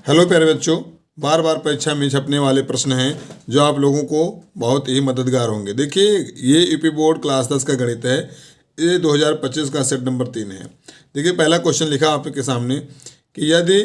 Hello प्यारे बच्चों, बार बार परीक्षा में छपने वाले प्रश्न हैं जो आप लोगों को बहुत ही मददगार होंगे। देखिए, ये यूपी बोर्ड क्लास 10 का गणित है। ये 2025 का सेट नंबर 3 है। देखिए, पहला क्वेश्चन लिखा आपके सामने कि यदि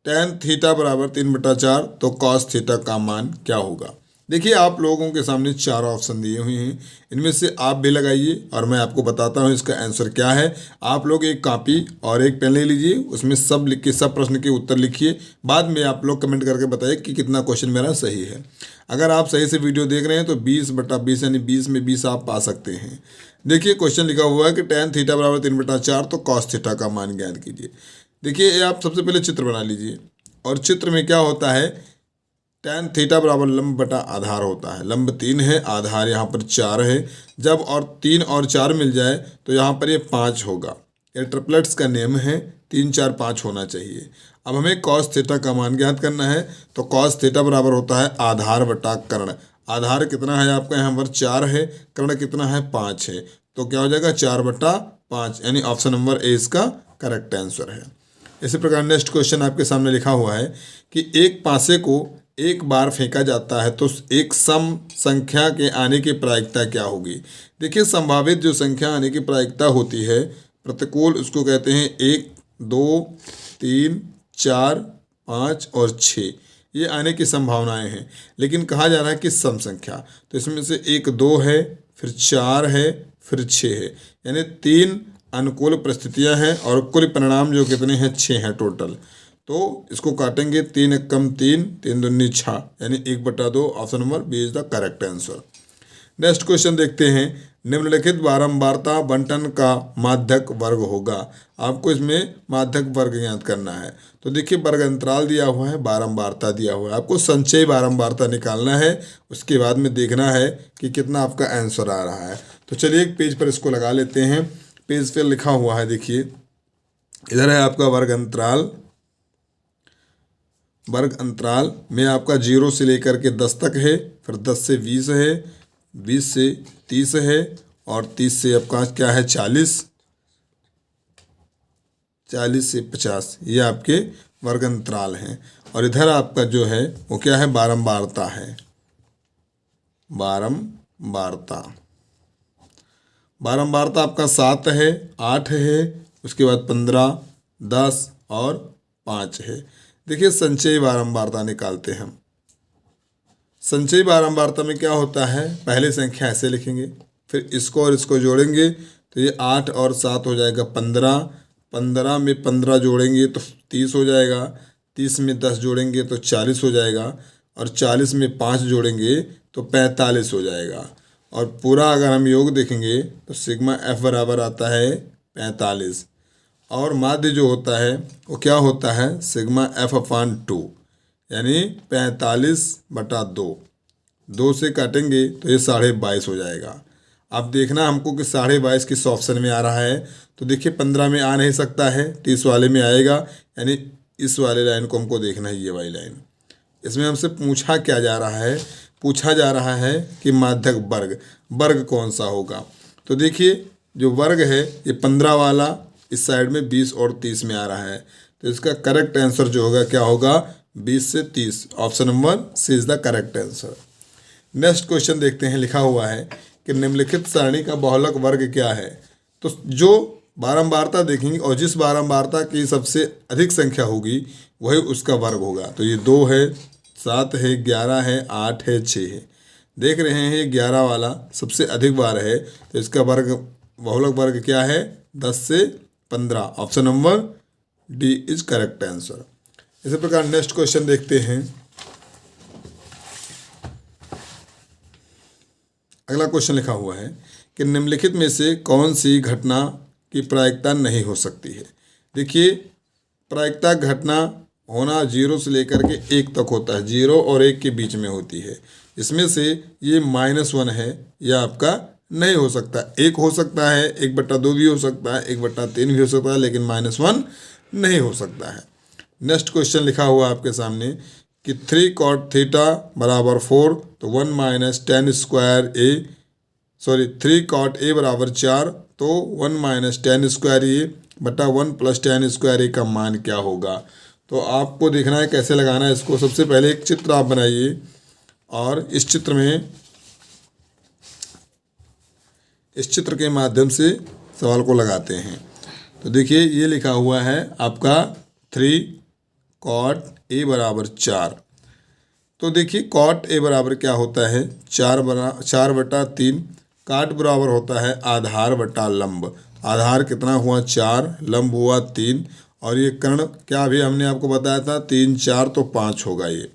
tan थीटा बराबर 3/4 तो cos थीटा का मान क्या होगा। देखिए, आप लोगों के सामने 4 ऑप्शन दिए हुए हैं, इनमें से आप भी लगाइए और मैं आपको बताता हूं इसका आंसर क्या है। आप लोग एक कॉपी और एक पेन ले लीजिए, उसमें सब लिख के सब प्रश्न के उत्तर लिखिए। बाद में आप लोग कमेंट करके बताइए कि कितना क्वेश्चन मेरा सही है। अगर आप सही से वीडियो देख रहे हैं तो 20/20 यानी 20 में 20 आप पा सकते हैं। देखिए, क्वेश्चन लिखा हुआ है कि tan थीटा बराबर 3/4 तो cos थीटा का मान ज्ञात कीजिए। देखिए, ये आप सबसे पहले चित्र बना लीजिए और चित्र में क्या होता है, tan थीटा बराबर लंब बटा आधार होता है। लंब 3 है, आधार यहाँ पर 4 है। जब और 3 और 4 मिल जाए तो यहाँ पर ये 5 होगा। ये ट्रिपलेट्स का नियम है, 3 4 5 होना चाहिए। अब हमें cos थीटा का मान ज्ञात करना है तो cos थीटा बराबर होता है आधार बटा कर्ण। आधार कितना है आपका, यहाँ पर 4 है, कर्ण कितना है 5 है, तो क्या हो जाएगा 4/5, यानी ऑप्शन नंबर ए इसका करेक्ट आंसर है। इसी प्रकार नेक्स्ट क्वेश्चन आपके सामने लिखा हुआ है कि एक पासे को एक बार फेंका जाता है तो एक सम संख्या के आने की प्रायिकता क्या होगी। देखिए, संभावित जो संख्या आने की प्रायिकता होती है प्रतिकूल, उसको कहते हैं 1 2 3 4 5 और 6, ये आने की संभावनाएं हैं। लेकिन कहा जा रहा है कि सम संख्या, तो इसमें से 1 2 है, फिर 4 है, फिर 6 है, यानी 3 अनुकूल परिस्थितियां हैं और कुल परिणाम जो कितने हैं 6 हैं टोटल। तो इसको काटेंगे, 3 1 3, 3 दूनी 6, यानी 1/2। Option number B is the correct answer. Next question देखते हैं, निम्नलिखित बारंबारता बंटन का माध्यक वर्ग होगा। आपको इसमें माध्यक वर्ग ज्ञात करना है। तो देखिए, वर्ग अंतराल दिया हुआ है, बारंबारता दिया हुआ है, आपको संचयी बारंबारता निकालना है। उसके बाद में देखना है कि कितना आपका आंसर आ रहा है। तो चलिए एक पेज पर इसको लगा लेते हैं। पेज पर लिखा हुआ है, देखिए इधर है आपका वर्ग अंतराल। वर्ग अंतराल में आपका 0 से लेकर के 10 तक है, फिर 10 से 20 है, 20 से 30 है, और 30 से आपका क्या है 40, 40 से 50, ये आपके वर्ग अंतराल हैं। और इधर आपका जो है वो क्या है, बारंबारता है। बारंबारता बारंबारता आपका 7 है, 8 है, उसके बाद 15, 10 और 5 है। देखिए, संचयी बारंबारता निकालते हैं हम। संचयी बारंबारता में क्या होता है, पहले संख्या ऐसे लिखेंगे, फिर इसको और इसको जोड़ेंगे तो ये 8 और 7 हो जाएगा 15, 15 में 15 जोड़ेंगे तो 30 हो जाएगा, 30 में 10 जोड़ेंगे तो 40 हो जाएगा, और 40 में 5 जोड़ेंगे तो 45 हो जाएगा। और पूरा अगर हम योग देखेंगे तो सिग्मा एफ बराबर आता है 45, और माध्य जो होता है वो क्या होता है, सिग्मा F/2, यानी 45/2। 2 से काटेंगे तो ये 22.5 हो जाएगा। अब देखना हमको कि 22.5 किस ऑप्शन में आ रहा है। तो देखिए, 15 में आ नहीं सकता है, 30 वाले में आएगा, यानी इस वाले लाइन को हमको देखना है, ये वाली लाइन। इसमें हमसे पूछा क्या जा रहा है, पूछा जा रहा है कि माध्यक वर्ग, वर्ग कौन सा होगा। तो देखिए, जो वर्ग है ये 15 वाला इस साइड में 20 और 30 में आ रहा है, तो इसका करेक्ट आंसर जो होगा क्या होगा, 20 से 30। Option number C is the correct answer. Next question देखते हैं, लिखा हुआ है कि निम्नलिखित सारणी का बहुलक वर्ग क्या है। तो जो बारंबारता देखेंगे और जिस बारंबारता की सबसे अधिक संख्या होगी वही उसका वर्ग होगा। तो ये 2 है, 7 है, 11 है, 8 है, 6 है। देख रहे हैं ये 11 वाला सबसे अधिक बार है, तो इसका वर्ग बहुलक वर्ग क्या है, 10 से 15। Option number D is correct answer. इसी प्रकार नेक्स्ट क्वेश्चन देखते हैं। अगला क्वेश्चन लिखा हुआ है कि निम्नलिखित में से कौन सी घटना की प्रायिकता नहीं हो सकती है। देखिए, प्रायिकता घटना होना 0 से लेकर के 1 तक होता है, 0 और 1 के बीच में होती है। इसमें से ये -1 है, यह आपका नहीं हो सकता। 1 हो सकता है, 1/2 भी हो सकता है, 1/3 भी हो सकता है, लेकिन -1 नहीं हो सकता है। नेक्स्ट क्वेश्चन लिखा हुआ आपके सामने कि 3 cot थीटा बराबर 4, तो 1 - tan स्क्वायर ए, 3 cot ए बराबर 4, तो 1 - tan स्क्वायर ए बटा 1 + tan स्क्वायर ए का मान क्या होगा। तो आपको देखना है कैसे लगाना है इसको। सबसे पहले एक चित्र आप बनाइए और इस चित्र के माध्यम से सवाल को लगाते हैं। तो देखिए ये लिखा हुआ है आपका 3 cot a बराबर 4। तो देखिए cot a बराबर क्या होता है, 4/3। काट बराबर होता है आधार बटा लंब। आधार कितना हुआ 4, लंब हुआ 3, और ये कर्ण क्या अभी हमने आपको बताया था 3 4 तो 5 होगा। ये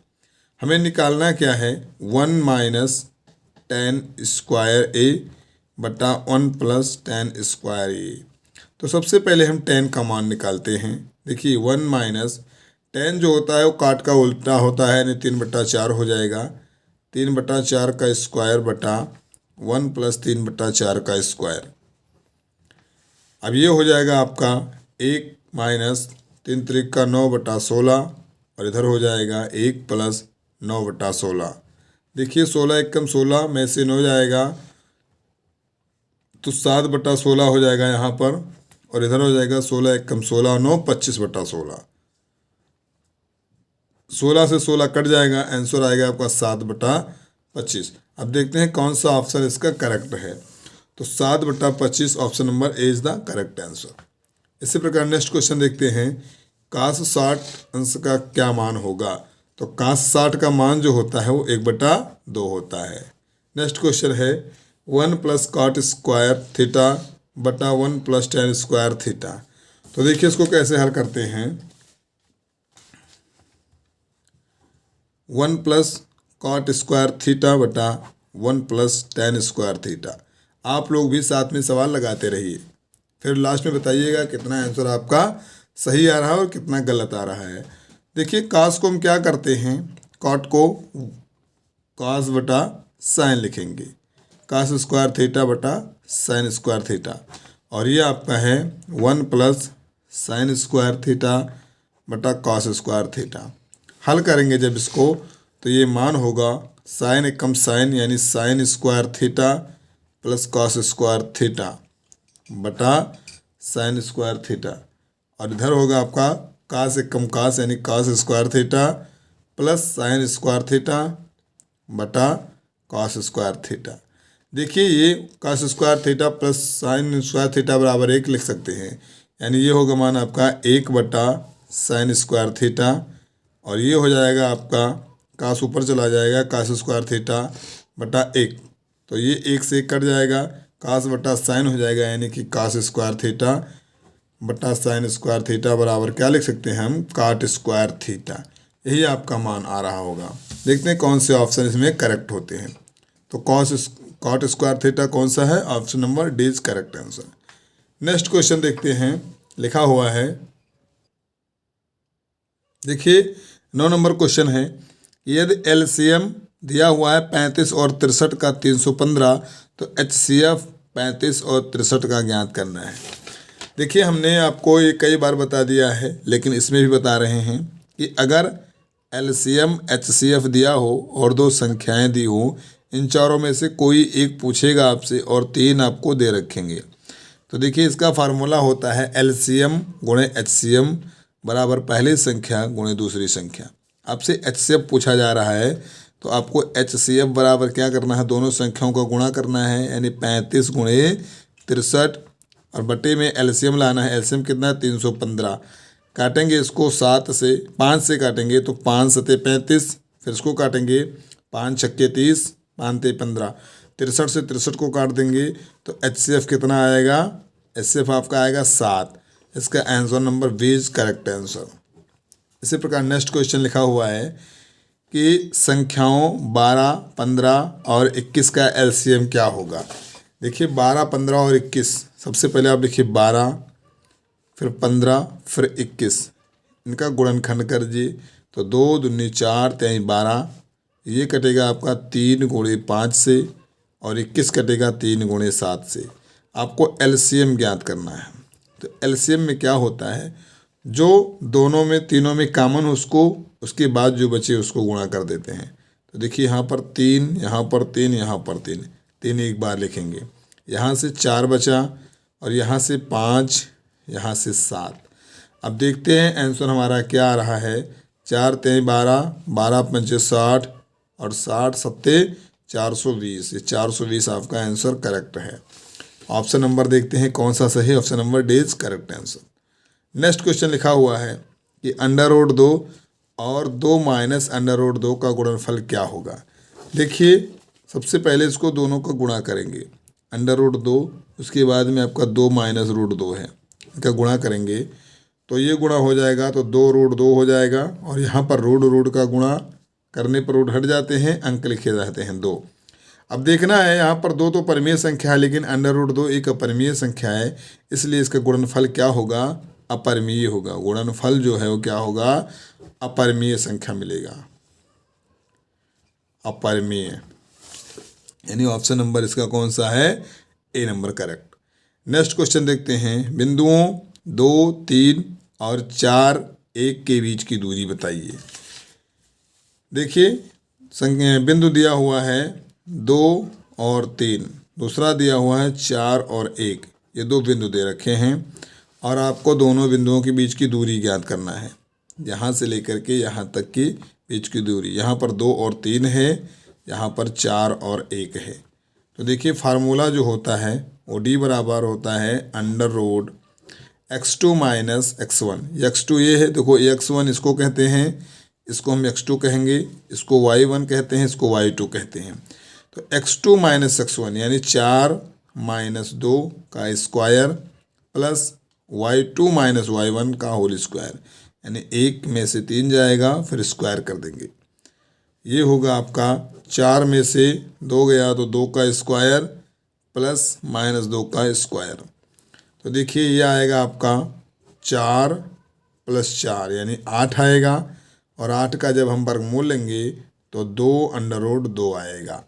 हमें निकालना क्या है 1 - tan स्क्वायर a बटा 1 + tan स्क्वायर a। तो सबसे पहले हम tan का मान निकालते हैं। देखिए 1 - tan जो होता है वो काट का उल्टा होता है, यानी 3/4 हो जाएगा। 3/4 का स्क्वायर बटा 1 + 3/4 का स्क्वायर। अब ये हो जाएगा आपका 1 - 3 त्रिक का 9/16, और इधर हो जाएगा 1 + 9/16। देखिए 16 एकम 16 में से 9 जाएगा तो 7/16 हो जाएगा यहाँ पर, और इधर हो जाएगा 16 एकम 16 9 25/16। 16 से 16 कट जाएगा, आंसर आएगा आपका 7/25। अब देखते हैं कौन सा ऑप्शन इसका करेक्ट है। तो 7/25 option number A is the correct answer. इसी प्रकार नेक्स्ट क्वेश्चन देखते हैं, cos 60 अंश का क्या मान होगा। तो cos 60 का मान जो होता है वो 1/2 होता है। नेक्स्ट क्वेश्चन है 1 + cot स्क्वायर थीटा बटा 1 + tan स्क्वायर थीटा। तो देखिए इसको कैसे हल करते हैं। 1 + cot स्क्वायर थीटा बटा 1 + tan स्क्वायर थीटा। आप लोग भी साथ में सवाल लगाते रहिए, फिर लास्ट में बताइएगा कितना आंसर आपका सही आ रहा है और कितना गलत आ रहा है। देखिए कास को हम क्या करते हैं, कॉट को कास बटा साइन लिखेंगे, कास स्क्वायर थीटा बटा साइन स्क्वायर थीटा, और ये आपका है 1 + साइन स्क्वायर थीटा बटा कॉस स्क्वायर थीटा। हल करेंगे जब इसको तो ये मान होगा साइन एकम साइन, यानी sine square theta plus cos square theta बटा साइन स्क्वायर थीटा, और इधर होगा आपका कास एकम कास, यानी cos square theta plus sine square theta बटा कॉस स्क्वायर थीटा। देखिए ये cos square theta plus sine square theta बराबर 1 लिख सकते हैं, यानी ये होगा मान आपका 1 बटा साइन स्क्वायर थीटा, और ये हो जाएगा आपका कास ऊपर चला जाएगा कास स्क्वायर थीटा बटा 1, तो ये 1 से 1 कट जाएगा, कास बटा साइन हो जाएगा, यानी कि कास स्क्वायर थीटा बटा साइन स्क्वायर थीटा बराबर क्या लिख सकते हैं हम, काट स्क्वायर थीटा। यही आपका मान आ रहा होगा। देखते हैं कौन से ऑप्शन इसमें करेक्ट होते हैं। तो कॉट स्क्वायर थीटा कौन सा है, option number D is correct answer. Next question देखते हैं, लिखा हुआ है, देखिए 9 नंबर क्वेश्चन है, यदि एलसीएम दिया हुआ है 35 और 63 का 315, तो एचसीएफ 35 और 63 का ज्ञात करना है। देखिए हमने आपको ये कई बार बता दिया है, लेकिन इसमें भी बता रहे हैं कि अगर एलसीएम एचसीएफ दिया हो और 2 संख्याएं दी हो, इन चारों में से कोई एक पूछेगा आपसे और 3 आपको दे रखेंगे। तो देखिए इसका फार्मूला होता है एलसीएम गुणे एचसीएम बराबर पहली संख्या गुणे दूसरी संख्या। आपसे एचसीएफ पूछा जा रहा है तो आपको एचसीएफ बराबर क्या करना है, दोनों संख्याओं का गुणा करना है, यानी 35 गुणे 63, और बटे में एलसीएम लाना है। एलसीएम कितना है 315। काटेंगे इसको 5 से काटेंगे तो 5 सते 35, फिर इसको काटेंगे 5 छक्के 30, 5 ते 15, 63 से 63 को काट देंगे तो एचसीएफ कितना आएगा, एचसीएफ आपका आएगा 7। इसका answer number B is correct answer. इसी प्रकार नेक्स्ट क्वेश्चन लिखा हुआ है कि संख्याओं 12, 15 और 21 का एलसीएम क्या होगा। देखिए 12, 15 और 21, सबसे पहले आप लिखिए 12, फिर 15, फिर 21, इनका गुणनखंड कर दीजिए तो 2 दूनी 4 3 12, ये कटेगा आपका 3 गुणे 5 से, और 21 कटेगा 3 गुणे 7 से। आपको एलसीएम ज्ञात करना है। तो एलसीएम में क्या होता है, जो दोनों में तीनों में कॉमन उसको, उसके बाद जो बचे उसको गुणा कर देते हैं। तो देखिए यहाँ पर 3, यहाँ पर 3, यहाँ पर 3, 3 एक बार लिखेंगे, यहाँ से 4 बचा, और यहाँ से 5, यहाँ से 7। अब देखते हैं आंसर हमारा क्या आ रहा है। 4 तेईं 12, 12 पंचे 60 और 60 सत्ते 420। ये 420 आपका आंसर करेक्ट है। ऑप्शन नंबर देखते हैं कौन सा सही। Option number D is correct answer. Next question लिखा हुआ है कि अंडर रूट 2 और 2 माइनस अंडर रूट 2 का गुणनफल क्या होगा। देखिए सबसे पहले इसको दोनों का गुणा करेंगे, अंडर रूट 2, उसके बाद में आपका 2 माइनस रूट 2 है, इनका गुणा करेंगे तो ये गुणा हो जाएगा तो 2 रूट 2 हो जाएगा। और यहाँ पर रूट रूट का गुणा करने पर रूट हट जाते हैं, अंक लिखे जाते हैं 2। अब देखना है यहाँ पर 2 तो परिमेय संख्या है, लेकिन अंडर रूट 2 एक अपरिमेय संख्या है, इसलिए इसका गुणनफल क्या होगा, अपरिमेय होगा। गुणनफल जो है वो क्या होगा, अपरिमेय संख्या मिलेगा, अपरिमेय। यानी ऑप्शन नंबर इसका कौन सा है, ए नंबर करेक्ट। नेक्स्ट क्वेश्चन देखते हैं। बिंदुओं 2, 3 और 4, 1 के बीच की दूरी बताइए। देखिए बिंदु दिया हुआ है 2 और 3, दूसरा दिया हुआ है 4 और 1, ये 2 बिंदु दे रखे हैं और आपको दोनों बिंदुओं के बीच की दूरी ज्ञात करना है। यहाँ से लेकर के यहाँ तक की बीच की दूरी, यहाँ पर 2 और 3 है, यहाँ पर 4 और 1 है। तो देखिए फार्मूला जो होता है वो डी बराबर होता है under root x2 minus x1। x2 ये है, देखो x1 इसको कहते हैं, इसको हम x2 कहेंगे, इसको y1 कहते हैं, इसको y2 कहते हैं। तो x2 माइनस x1 यानी 4 माइनस 2 का square plus y2 minus y1 का होल स्क्वायर, यानी 1 में से 3 जाएगा फिर स्क्वायर कर देंगे। ये होगा आपका 4 में से 2 गया तो 2 का स्क्वायर प्लस माइनस 2 का स्क्वायर। तो देखिए ये आएगा आपका 4 प्लस 4 यानी 8 आएगा, और 8 का जब हम वर्गमूल लेंगे तो 2 अंडर रूट 2 आएगा।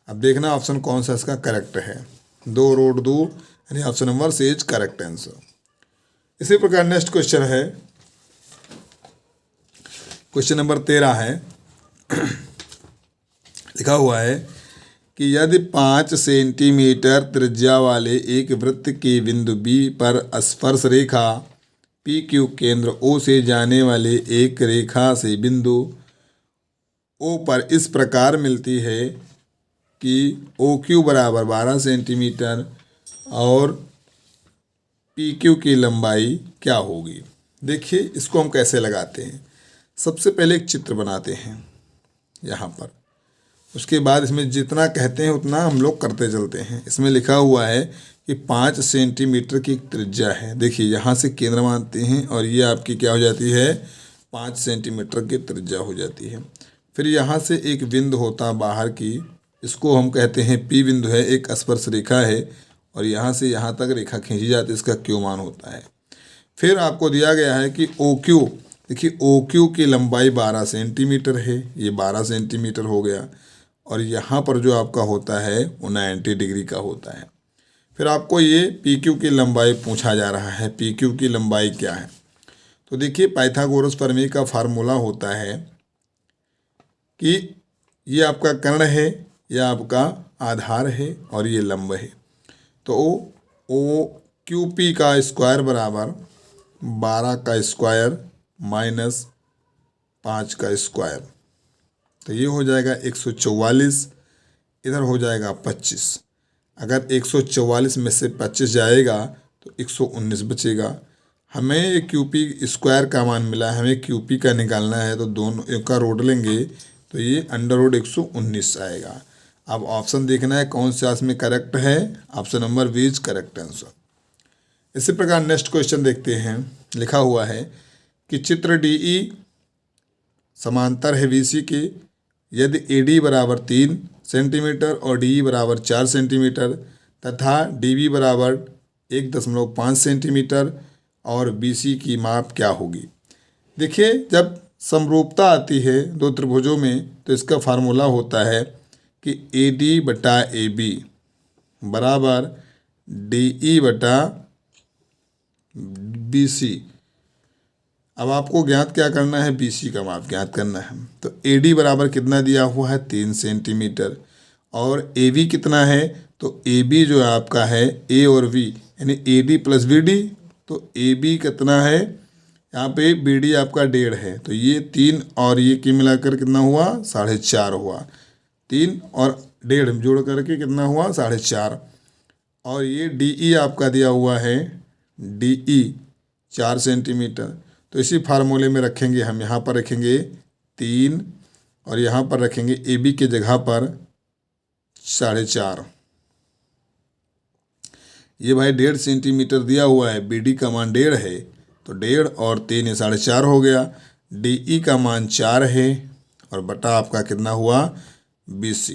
अब देखना ऑप्शन कौन सा इसका करेक्ट है, 2 रूट 2 यानी option number C is correct answer. इसी प्रकार नेक्स्ट क्वेश्चन है, क्वेश्चन नंबर 13 है। लिखा हुआ है कि यदि 5 सेंटीमीटर त्रिज्या वाले एक वृत्त के बिंदु बी पर स्पर्श रेखा पी क्यू केंद्र ओ से जाने वाले एक रेखा से बिंदु ओ पर इस प्रकार मिलती है कि ओ क्यू बराबर 12 सेंटीमीटर और पी क्यू की लंबाई क्या होगी। देखिए इसको हम कैसे लगाते हैं। सबसे पहले एक चित्र बनाते हैं यहाँ पर, उसके बाद इसमें जितना कहते हैं उतना हम लोग करते चलते हैं। इसमें लिखा हुआ है कि 5 सेंटीमीटर की त्रिज्या है। देखिए यहाँ से केंद्र मानते हैं और ये आपकी क्या हो जाती है, 5 सेंटीमीटर की त्रिज्या हो जाती है। फिर यहाँ से एक बिंदु होता है बाहर की, इसको हम कहते हैं पी बिंदु है, एक स्पर्श रेखा है और यहाँ से यहाँ तक रेखा खींची जाती है, इसका क्यू मान होता है। फिर आपको दिया गया है कि ओ क्यू, देखिए ओ क्यू की लंबाई 12 सेंटीमीटर है, ये 12 सेंटीमीटर हो गया, और यहाँ पर जो आपका होता है वो 90 डिग्री का होता है। फिर आपको ये पी क्यू की लंबाई पूछा जा रहा है, पी क्यू की लंबाई क्या है। तो देखिए पाइथागोरस प्रमेय का फार्मूला होता है कि ये आपका कर्ण है, यह आपका आधार है और ये लंब है। तो ओ क्यू पी का स्क्वायर बराबर 12 का स्क्वायर माइनस 5 का स्क्वायर, तो ये हो जाएगा 144, इधर हो जाएगा 25। अगर 144 में से 25 जाएगा तो 119 बचेगा। हमें क्यू पी स्क्वायर का मान मिला है, हमें क्यू पी का निकालना है, तो दोनों का रोड लेंगे तो ये अंडर रूट 119 आएगा। अब ऑप्शन देखना है कौन सा इसमें करेक्ट है, option number B is correct answer. इसी प्रकार नेक्स्ट क्वेश्चन देखते हैं। लिखा हुआ है कि चित्र डी ई समांतर है बी सी के, यदि ए डी बराबर 3 सेंटीमीटर और डी ई बराबर 4 सेंटीमीटर तथा डी बी बराबर 1.5 सेंटीमीटर और बी सी की माप क्या होगी। देखिए जब समरूपता आती है दो त्रिभुजों में तो इसका फार्मूला होता है कि ए डी बटा ए बी बराबर डी ई बटा बी सी। अब आपको ज्ञात क्या करना है, बी सी का माप ज्ञात करना है। तो ए डी बराबर कितना दिया हुआ है 3 सेंटीमीटर, और ए बी कितना है, तो ए बी जो आपका है ए और बी यानी A D plus B D, तो ए बी कितना है यहाँ पे बी डी आपका 1.5 है, तो ये 3 और ये की मिलाकर कितना हुआ 4.5 हुआ। 3 और 1.5 जोड़ करके कितना हुआ 4.5। और ये डी ई आपका दिया हुआ है, डी ई 4 सेंटीमीटर। तो इसी फार्मूले में रखेंगे हम, यहाँ पर रखेंगे 3 और यहाँ पर रखेंगे ए बी के जगह पर 4.5। ये भाई 1.5 सेंटीमीटर दिया हुआ है, बी डी का मान 1.5 है, तो 1.5 और 3 ये 4.5 हो गया। डी ई का मान 4 है और बटा आपका कितना हुआ 20।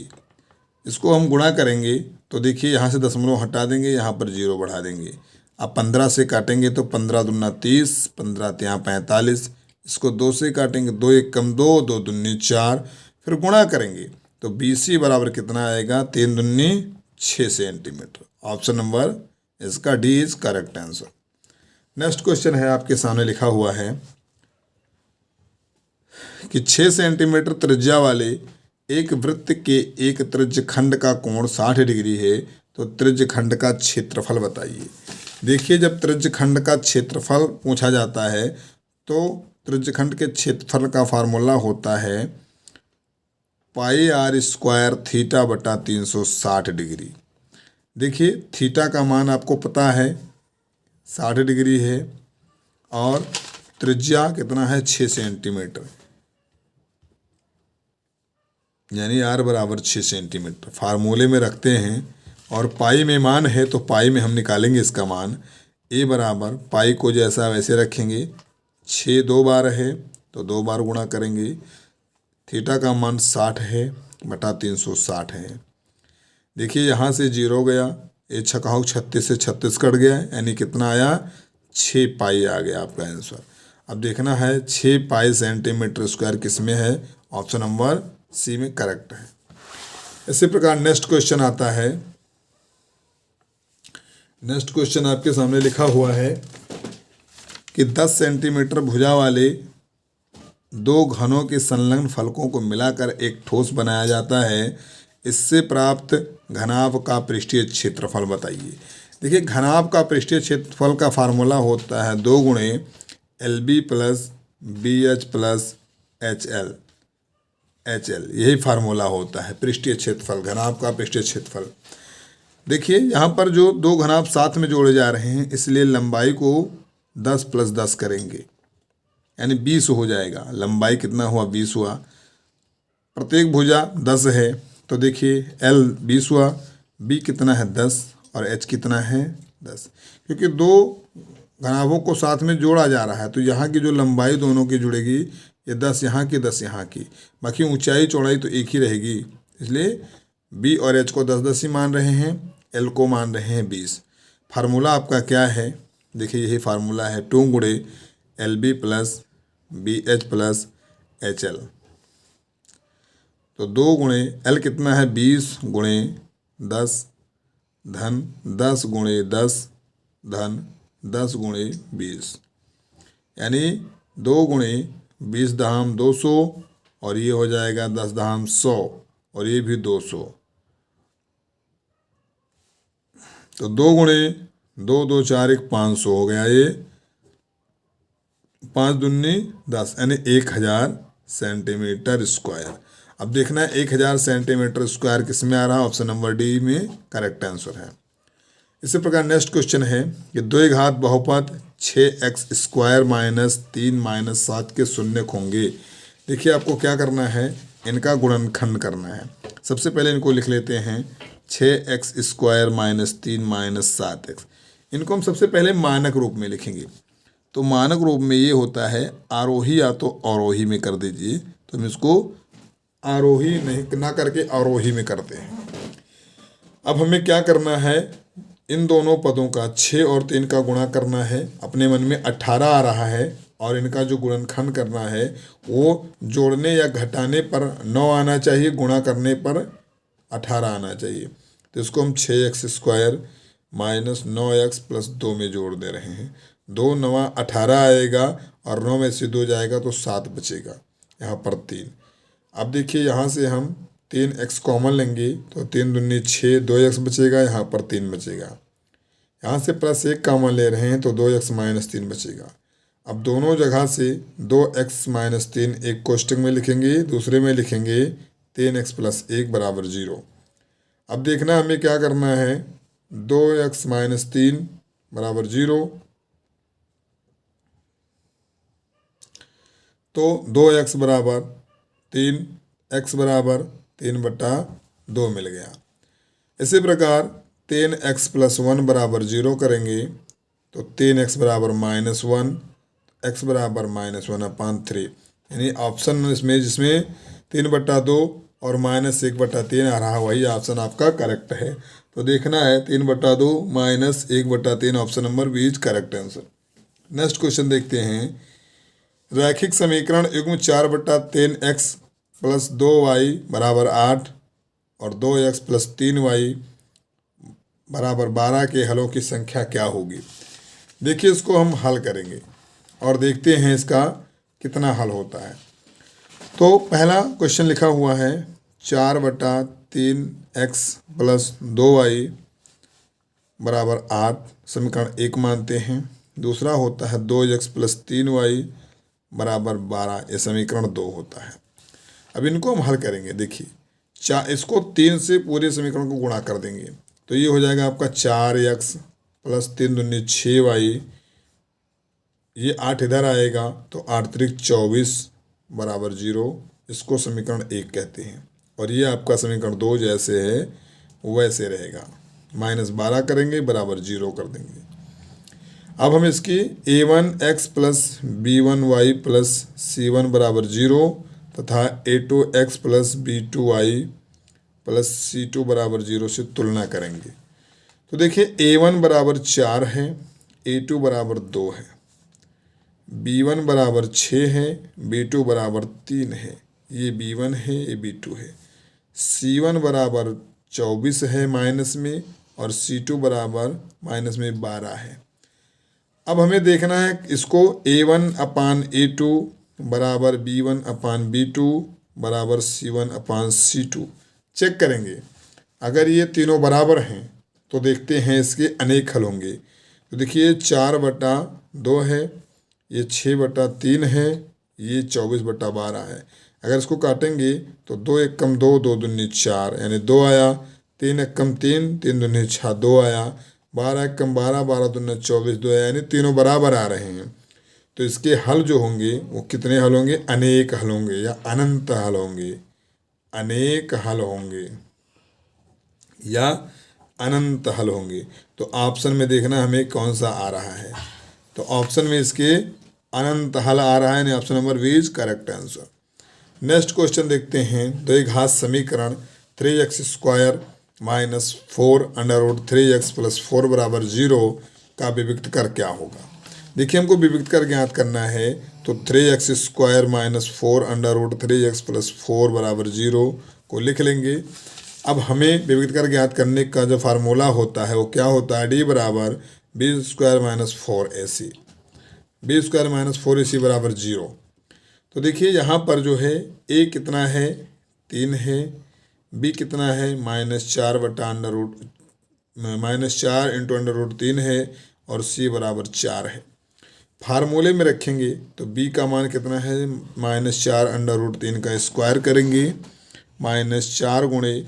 इसको हम गुणा करेंगे तो देखिए यहाँ से दशमलव हटा देंगे, यहाँ पर 0 बढ़ा देंगे। अब 15 से काटेंगे तो 15 दूना 30, 15 यहाँ 45। इसको 2 से काटेंगे, 2 1 कम 2, 2 दूनी 4, फिर गुणा करेंगे तो 20 बराबर कितना आएगा 3 दूनी 6 सेंटीमीटर। ऑप्शन नंबर इसका D is correct answer. Next question है आपके सामने लिखा हुआ है कि 6 सेंटीमीटर त्रिज्या वाले एक वृत्त के एक त्रिज्य खंड का कोण 60 डिग्री है, तो त्रिज्य खंड का क्षेत्रफल बताइए। देखिए जब त्रिज्य खंड का क्षेत्रफल पूछा जाता है तो त्रिज्य खंड के क्षेत्रफल का फार्मूला होता है पाई आर स्क्वायर थीटा बटा 360 डिग्री। देखिए थीटा का मान आपको पता है 60 डिग्री है और त्रिज्या कितना है 6 सेंटीमीटर, यानी आर बराबर 6 सेंटीमीटर फार्मूले में रखते हैं। और पाई में मान है तो पाई में हम निकालेंगे इसका मान। ए बराबर पाई को जैसा वैसे रखेंगे, 6 2 बार है तो 2 बार गुणा करेंगे। थीटा का मान 60 है बटा 360 है। देखिए यहाँ से 0 गया, ए छकाऊ 36 से 36 कट गया, यानी कितना आया 6 पाई आ गया आपका आंसर। अब देखना है 6 पाई सेंटीमीटर स्क्वायर किस में है, ऑप्शन नंबर सी में करेक्ट है। इसी प्रकार नेक्स्ट क्वेश्चन आता है। नेक्स्ट क्वेश्चन आपके सामने लिखा हुआ है कि 10 सेंटीमीटर भुजा वाले 2 घनों के संलग्न फलकों को मिलाकर एक ठोस बनाया जाता है। इससे प्राप्त घनाभ का पृष्ठीय क्षेत्रफल बताइए। देखिए घनाभ का पृष्ठीय क्षेत्रफल का फार्मूला होता है 2 गुणे L B plus B H plus H L, यही फार्मूला होता है पृष्ठीय क्षेत्रफल, घनाभ का पृष्ठीय क्षेत्रफल। देखिए यहाँ पर जो 2 घनाभ साथ में जोड़े जा रहे हैं, इसलिए लंबाई को 10 + 10 करेंगे, यानी 20 हो जाएगा। लंबाई कितना हुआ 20 हुआ। प्रत्येक भुजा 10 है तो देखिए एल 20 हुआ, बी कितना है 10 और एच कितना है 10। क्योंकि 2 घनाभों को साथ में जोड़ा जा रहा है तो यहाँ की जो लंबाई दोनों की जुड़ेगी, ये 10 यहाँ की 10 यहाँ की, बाकी ऊंचाई चौड़ाई तो एक ही रहेगी। इसलिए बी और एच को 10-10 ही मान रहे हैं, एल को मान रहे हैं 20। फार्मूला आपका क्या है, देखिए यही फार्मूला है 2 गुणे L B plus B H plus H L. तो 2 गुणे एल कितना है 20 गुणे 10 धन 10 गुणे 10 धन 10 गुणे 20, यानी 2 गुणे 20 दहाम 200 और ये हो जाएगा 10 दहाम 100 और ये भी 200। तो 2 गुणे 2 2 4 1 500 हो गया, ये 5 दूनी 10 यानी 1000 सेंटीमीटर स्क्वायर। अब देखना है 1000 सेंटीमीटर स्क्वायर किस में आ रहा है, ऑप्शन नंबर डी में करेक्ट आंसर है। इसी प्रकार नेक्स्ट क्वेश्चन है कि द्विघात बहुपद 6x स्क्वायर माइनस 3 माइनस 7 के शून्यक होंगे। देखिए आपको क्या करना है, इनका गुणनखंड करना है। सबसे पहले इनको लिख लेते हैं 6x square minus 3 minus 7x। इनको हम सबसे पहले मानक रूप में लिखेंगे। तो मानक रूप में ये होता है आरोही या तो अवरोही में कर दीजिए, तो हम इसको आरोही नहीं ना करके अवरोही में करते हैं। अब हमें क्या करना है, इन दोनों पदों का 6 और 3 का गुणा करना है। अपने मन में 18 आ रहा है और इनका जो गुणनखंड करना है वो जोड़ने या घटाने पर 9 आना चाहिए, गुणा करने पर 18 आना चाहिए। तो इसको हम 6x square minus 9x plus 2 में जोड़ दे रहे हैं। 2 9 18 आएगा और 9 में से 2 जाएगा तो 7 बचेगा, यहाँ पर 3। अब देखिए यहाँ से हम 3x कॉमन लेंगे तो 3 दूनी 6, 2x बचेगा, यहाँ पर 3 बचेगा। यहाँ से +1 कॉमन ले रहे हैं तो 2x माइनस 3 बचेगा। अब दोनों जगह से 2x-3 एक कोष्टक में लिखेंगे, दूसरे में लिखेंगे 3x+1 बराबर 0। अब देखना हमें क्या करना है, 2x-3 बराबर 0, तो 2x बराबर 3, x बराबर 3/2 मिल गया। इसी प्रकार 3x+1 बराबर 0 करेंगे तो 3x बराबर -1, x बराबर -1/3, यानी ऑप्शन इसमें जिसमें 3/2 और -1/3 आ रहा वही ऑप्शन आपका करेक्ट है। तो देखना है 3/2 -1/3 option number B is correct answer. Next question देखते हैं। रैखिक समीकरण युग्म 4/3x + 2y बराबर 8 और 2x + 3y बराबर 12 के हलों की संख्या क्या होगी। देखिए इसको हम हल करेंगे और देखते हैं इसका कितना हल होता है। तो पहला क्वेश्चन लिखा हुआ है 4/3x + 2y बराबर 8, समीकरण 1 मानते हैं। दूसरा होता है 2x + 3y बराबर 12, ये समीकरण 2 होता है। अब इनको हम हल करेंगे। देखिए इसको 3 से पूरे समीकरण को गुणा कर देंगे तो ये हो जाएगा आपका 4x + 3 दूनी 6y, ये 8 इधर आएगा तो 8 त्रिक 24 बराबर 0, इसको समीकरण 1 कहते हैं। और ये आपका समीकरण 2 जैसे है वैसे रहेगा, -12 करेंगे बराबर 0 कर देंगे। अब हम इसकी a1x + b1y + c1 बराबर 0 तथा a2x + b2y + c2 बराबर 0 से तुलना करेंगे। तो देखिए a1 बराबर 4 है, a2 बराबर 2 है, b1 बराबर 6 है, b2 बराबर 3 है, ये b1 है ये b2 है, c1 बराबर 24 है माइनस में और c2 बराबर -12 है। अब हमें देखना है इसको a1/a2 बराबर b1/b2 बराबर c1/c2 चेक करेंगे। अगर ये तीनों बराबर हैं तो देखते हैं इसके अनेक हल होंगे। तो देखिए 4/2 है, ये 6/3 है, ये 24/12 है। अगर इसको काटेंगे तो 2 1 कम 2, 2 दूनी 4 यानी 2 आया, 3 1 कम 3, 3 दूनी 6, 2 आया, 12 1 कम 12, 12 दूनी 24, 2 आया, यानी तीनों बराबर आ रहे हैं। तो इसके हल जो होंगे वो कितने हल होंगे, अनेक हल होंगे या अनंत हल होंगे, अनेक हल होंगे या अनंत हल होंगे। तो ऑप्शन में देखना हमें कौन सा आ रहा है। तो ऑप्शन में इसके अनंत हल आ रहा है, यानी option number B is correct answer. Next question देखते हैं। द्विघात समीकरण 3x² - 4 √3x + 4 बराबर 0 का विविक्त कर क्या होगा। देखिए हमको विविक्त कर ज्ञात करना है तो 3x² - 4 √3x + 4 बराबर 0 को लिख लेंगे। अब हमें विविक्त कर ज्ञात करने का जो फार्मूला होता है वो क्या होता है, d बराबर b² - 4ac, b² - 4ac बराबर 0। तो देखिए यहाँ पर जो है a कितना है 3 है, b कितना है -4 × √3 है और c बराबर 4 है। फार्मूले में रखेंगे तो b का मान कितना है -4 √3 का स्क्वायर करेंगे, -4 गुणे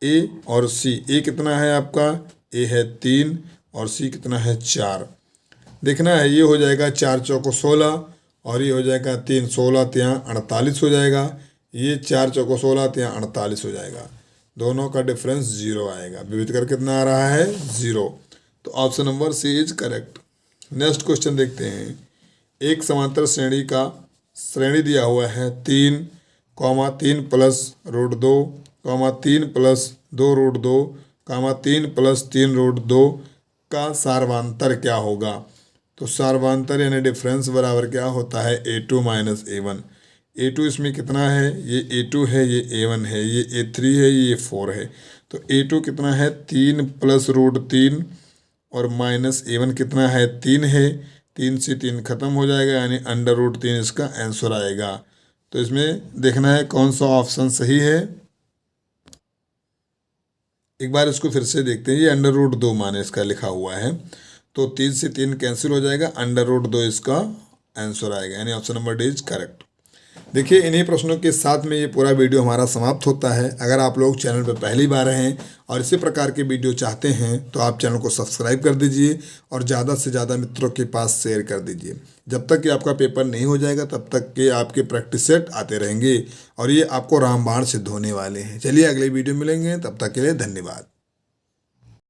a और c। a कितना है आपका, a है 3 और c कितना है 4। देखना है ये हो जाएगा 4 चौको 16 और ये हो जाएगा 3 16 3 48 हो जाएगा, ये 4 चौको 16 3 48 हो जाएगा, दोनों का डिफरेंस 0 आएगा। विविध कर कितना आ रहा है 0। तो option number C is correct. Next question देखते हैं। एक समांतर श्रेणी दिया हुआ है 3, 3 + √2, 3 + 2 √2, 3 + 3 √2 का सार्वांतर क्या होगा। तो सार्वांतर यानी डिफरेंस बराबर क्या होता है a2 - a1। a2 इसमें कितना है, ये a2 है, ये a1 है, ये a3 है, ये 4 है। तो a2 कितना है 3 + √3 और -a1 कितना है 3 है, 3 से 3 खत्म हो जाएगा यानी √3 इसका आंसर आएगा। तो इसमें देखना है कौन सा ऑप्शन सही है। एक बार इसको फिर से देखते हैं। ये √2 माने इसका लिखा हुआ है तो 3 से 3 कैंसिल हो जाएगा, √2 इसका आंसर आएगा, यानी option number D is correct. देखिए इन्हीं प्रश्नों के साथ में ये पूरा वीडियो हमारा समाप्त होता है। अगर आप लोग चैनल पर पहली बार हैं और इसी प्रकार के वीडियो चाहते हैं तो आप चैनल को सब्सक्राइब कर दीजिए और ज़्यादा से ज़्यादा मित्रों के पास शेयर कर दीजिए। जब तक कि आपका पेपर नहीं हो जाएगा तब तक के आपके प्रैक्टिस सेट आते रहेंगे और ये आपको रामबाण सिद्ध होने वाले हैं। चलिए अगले वीडियो मिलेंगे, तब तक के लिए धन्यवाद।